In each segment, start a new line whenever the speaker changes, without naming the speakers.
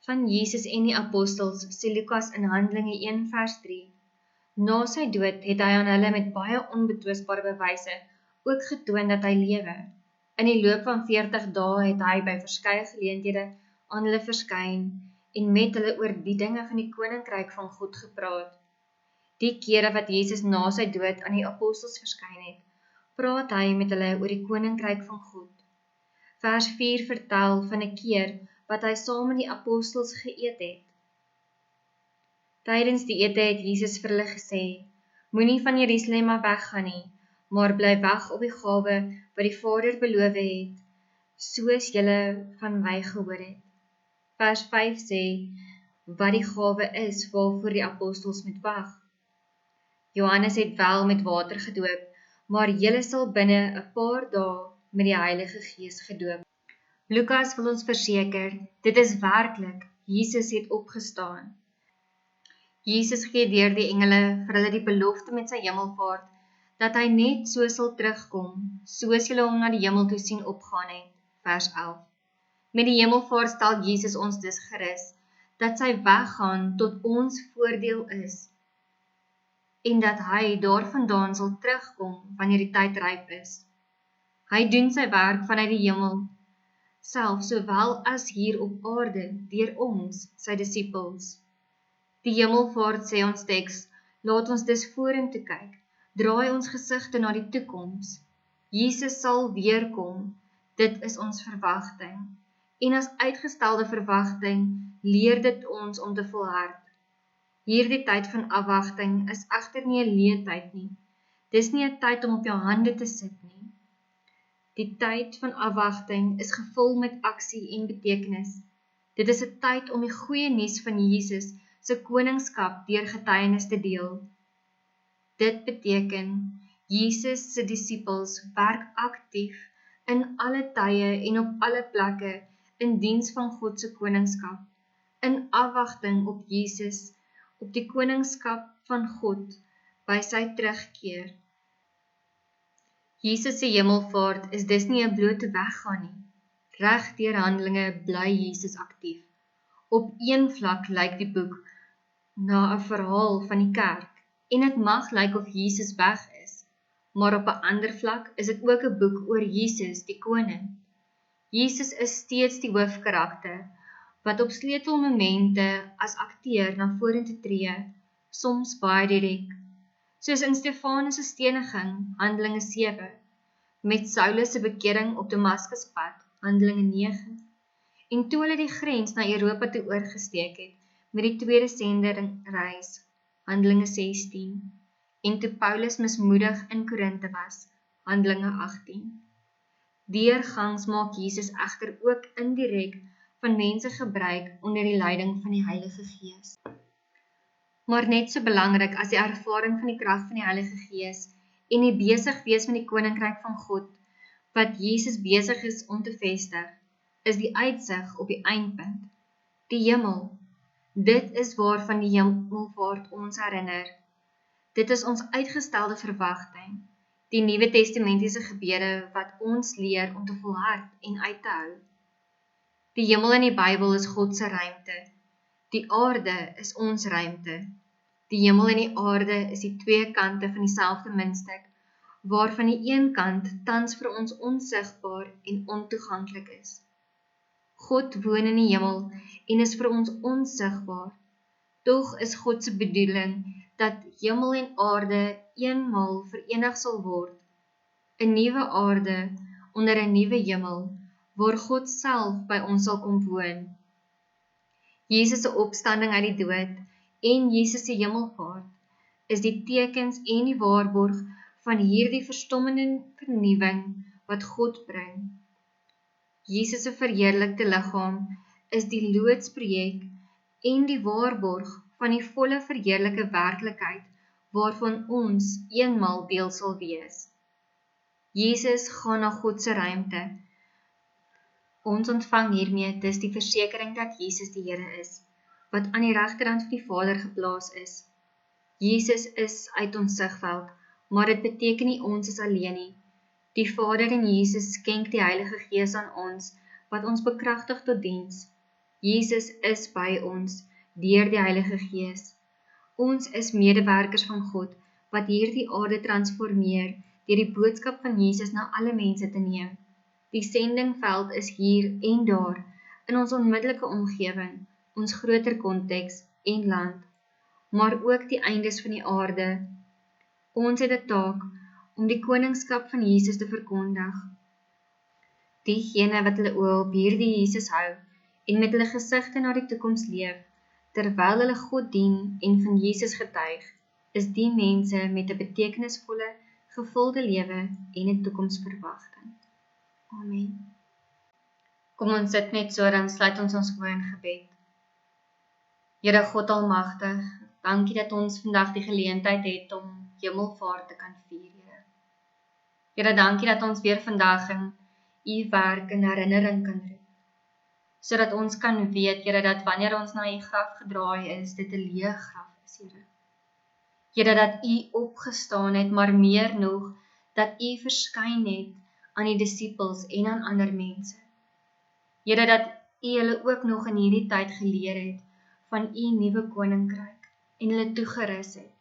van Jesus en die apostels, sê Lukas in Handelinge 1 vers 3. Na sy dood het hy aan hulle met baie onbetwisbare bewyse ook getoon dat hy lewe. In die loop van 40 dae het hy by verskeie geleenthede aan hulle verskyn en met hulle oor die dinge van die koninkryk van God gepraat. Die kere wat Jesus na sy dood aan die apostels verskyn het, praat hy met hulle oor die koninkryk van God. Vers 4 vertel van 'n keer wat hy saam met die apostels geëet het. Tydens die ete het Jesus vir hulle gesê, moenie van Jerusalem af weggaan nie, maar bly wag op die gawe wat die Vader beloof het, soos julle van my gehoor het. Vers 5 sê, wat die gawe is waarvoor die apostels moet wag. Johannes het wel met water gedoop, maar julle sal binne 'n paar dae met die Heilige Gees gedoop. Lukas wil ons verseker, dit is werklik, Jesus het opgestaan. Jesus gee deur die engele vir hulle die belofte met sy hemelvaart, dat hy net so sal terugkom, soos julle hom na die hemel toe sien opgaan het, vers 11. Met die hemelvaart stel Jesus ons dus gerus, dat sy weggaan tot ons voordeel is, en dat hy daarvandaan sal terugkom wanneer die tyd ryp is. Hy doen sy werk vanuit die hemel, self sowel as hier op aarde, deur ons, sy disippels. Die hemelvaart sê ons teks, laat ons dus vorentoe kyk, draai ons gesigte na die toekoms. Jesus sal weerkom, dit is ons verwagting. En as uitgestelde verwagting, leer dit ons om te volhard. Hierdie tyd van afwagting is egter nie 'n leentyd nie. Dis nie 'n tyd om op jou hande te sit nie. Die tyd van afwagting is gevul met aksie en betekenis. Dit is 'n tyd om die goeie nuus van Jesus se koningskap deur getuienis te deel. Dit beteken, Jesus se disippels werk aktief in alle tye en op alle plekke in diens van God se koningskap, in afwagting op Jesus, op die koningskap van God, by sy terugkeer. Jesus se hemelvaart is dus nie 'n blote weggaan nie. Reg deur Handelinge bly Jesus aktief. Op een vlak lyk die boek na 'n verhaal van die kerk, en dit mag lyk of Jesus weg is, maar op 'n ander vlak is dit ook 'n boek oor Jesus, die koning. Jesus is steeds die hoofkarakter, wat op sleutelmomente as akteur na vorentoe tree, soms baie direk, soos in Stefanus se steniging, Handelinge 7, met Saulus se bekering op Damaskuspad, Handelinge 9, en toe hulle die grens na Europa toe oorgesteek het, met die tweede sendingreis, Handelinge 16, en toe Paulus mismoedig in Korinthe was, Handelinge 18. Deurgangs maak Jesus egter ook indirek van mense gebruik onder die leiding van die Heilige Gees. Maar net so belangrik as die ervaring van die krag van die Heilige Gees en die besig wees met die koninkryk van God, wat Jesus besig is om te vestig, is die uitsig op die eindpunt, die hemel. Dit is waarvan die hemelvaart ons herinner. Dit is ons uitgestelde verwagting, die Nuwe Testamentiese gebede wat ons leer om te volhard en uit te hou. Die hemel in die Bybel is God se ruimte. Die aarde is ons ruimte. Die hemel en die aarde is die twee kante van dieselfde muntstuk, waarvan die een kant tans vir ons onsigbaar en ontoeganklik is. God woon in die hemel en is vir ons onsigbaar. Tog is God se bedoeling dat hemel en aarde eenmaal verenig sal word. 'n nuwe aarde onder 'n nuwe hemel, waar God self by ons sal kom woon. Jesus se opstanding uit die dood en Jesus se hemelvaart is die tekens en die waarborg van hierdie verstommende vernuwing wat God bring. Jesus se verheerlikte liggaam is die loodsprojek en die waarborg van die volle verheerlike werklikheid waarvan ons eenmaal deel sal wees. Jesus gaan na God se ruimte. Ons ontvang hiermee dus die versekering dat Jesus die Here is, wat aan die regterhand van die Vader geplaas is. Jesus is uit ons sigveld, maar dit beteken nie ons is alleen nie. Die Vader en Jesus skenk die Heilige Gees aan ons, wat ons bekragtig tot diens. Jesus is by ons deur die Heilige Gees. Ons is medewerkers van God wat hierdie aarde transformeer deur die boodskap van Jesus na alle mense te neem. Die sendingveld is hier en daar in ons onmiddellike omgewing, ons groter konteks en land, maar ook die eindes van die aarde. Ons het 'n taak om die koningskap van Jesus te verkondig. Diegene wat hulle oë op hierdie Jesus hou en met hulle gesigte na die toekoms leef, terwyl hulle God dien en van Jesus getuig, is die mense met 'n betekenisvolle, gevulde lewe en 'n toekomsverwagting. Amen. Kom ons sit net so, dan sluit ons oë in gebed. Here God Almagtig, dankie dat ons vandag die geleentheid het om Hemelvaart te kan vier, Here. Here, dankie dat ons weer vandag in U werk in herinnering kan roep, sodat ons kan weet, Here, dat wanneer ons na U graf gedraai is, dit 'n leë graf is, Here. Here, dat U opgestaan het, maar meer nog, dat U verskyn het aan die disippels en aan ander mense. Here, dat U hulle ook nog in hierdie tyd geleer het van U nuwe koninkryk en hulle toegerus het.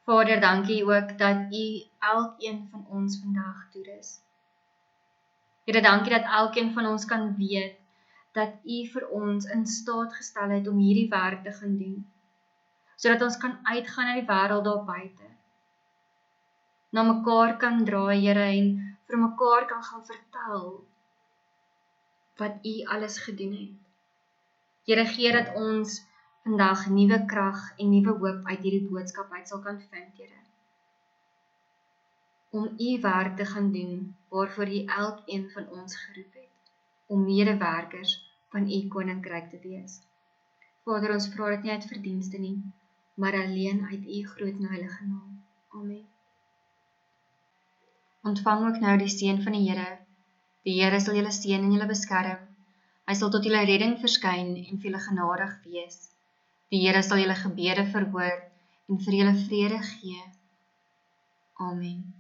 Vader, dankie ook dat U elkeen van ons vandag toerus. Here, dankie dat elkeen van ons kan weet dat U vir ons in staat gestel het om hierdie werk te gaan doen, sodat ons kan uitgaan na die wêreld daar buite, na mekaar kan draai, Here, en vir mekaar kan gaan vertel wat U alles gedoen het. Here, gee dat ons vandag nuwe krag en nuwe hoop uit hierdie boodskap uit sal kan vind, Here, om U werk te gaan doen, waarvoor U elkeen van ons geroep het, om medewerkers van U koninkryk te wees. Vader, ons vra dit nie uit verdienste nie, maar alleen uit U groot en heilige naam. Amen. Ontvang ook nou die seën van die Here. Die Here sal julle seën en julle beskerm. Hy sal tot julle redding verskyn en vir julle genadig wees. Die Here sal julle gebede verhoor en vir julle vrede gee. Amen.